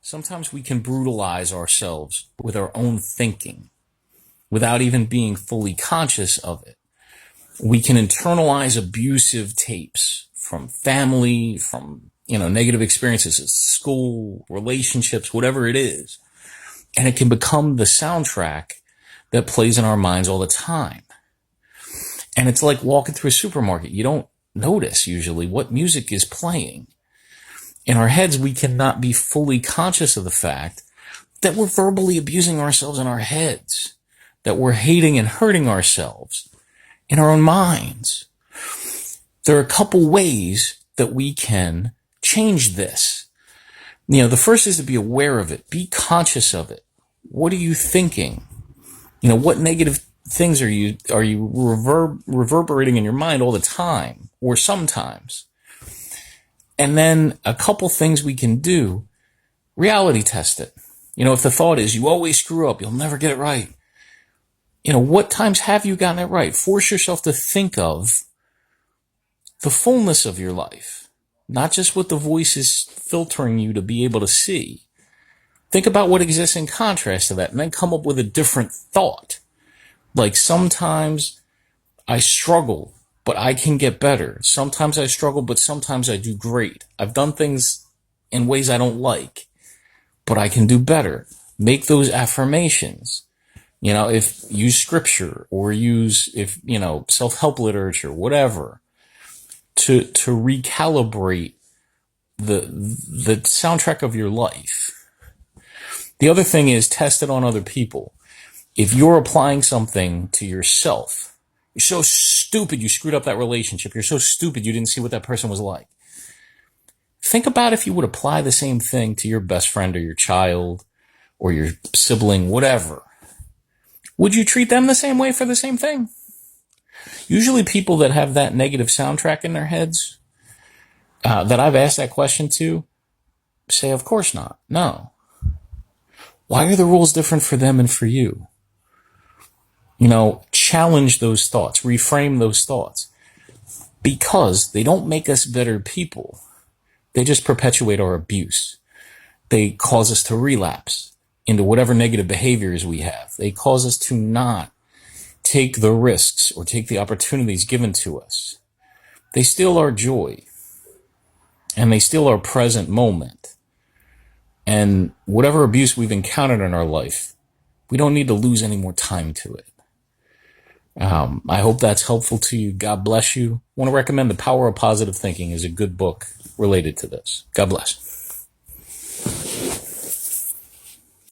Sometimes we can brutalize ourselves with our own thinking without even being fully conscious of it. We can internalize abusive tapes from family, from, negative experiences at school, relationships, whatever it is. And it can become the soundtrack that plays in our minds all the time. And it's like walking through a supermarket. You don't notice usually what music is playing. In our heads, we cannot be fully conscious of the fact that we're verbally abusing ourselves in our heads, that we're hating and hurting ourselves in our own minds. There are a couple ways that we can change this. The first is to be aware of it, be conscious of it. What are you thinking? What negative things are you reverberating in your mind all the time or sometimes? And then a couple things we can do, reality test it. If the thought is you always screw up, you'll never get it right. What times have you gotten it right? Force yourself to think of the fullness of your life, not just what the voice is filtering you to be able to see. Think about what exists in contrast to that and then come up with a different thought. Like sometimes I struggle, but I can get better. Sometimes I struggle, but sometimes I do great. I've done things in ways I don't like, but I can do better. Make those affirmations. If use scripture or self-help literature, whatever, to recalibrate the soundtrack of your life. The other thing is test it on other people. If you're applying something to yourself, you're so stupid you screwed up that relationship. You're so stupid you didn't see what that person was like. Think about if you would apply the same thing to your best friend or your child or your sibling, whatever. Would you treat them the same way for the same thing? Usually people that have that negative soundtrack in their heads, that I've asked that question to, say, of course not. No. Why are the rules different for them and for you? Challenge those thoughts, reframe those thoughts, because they don't make us better people. They just perpetuate our abuse. They cause us to relapse into whatever negative behaviors we have. They cause us to not take the risks or take the opportunities given to us. They steal our joy and they steal our present moment. And whatever abuse we've encountered in our life, we don't need to lose any more time to it. I hope that's helpful to you. God bless you. I want to recommend The Power of Positive Thinking is a good book related to this. God bless.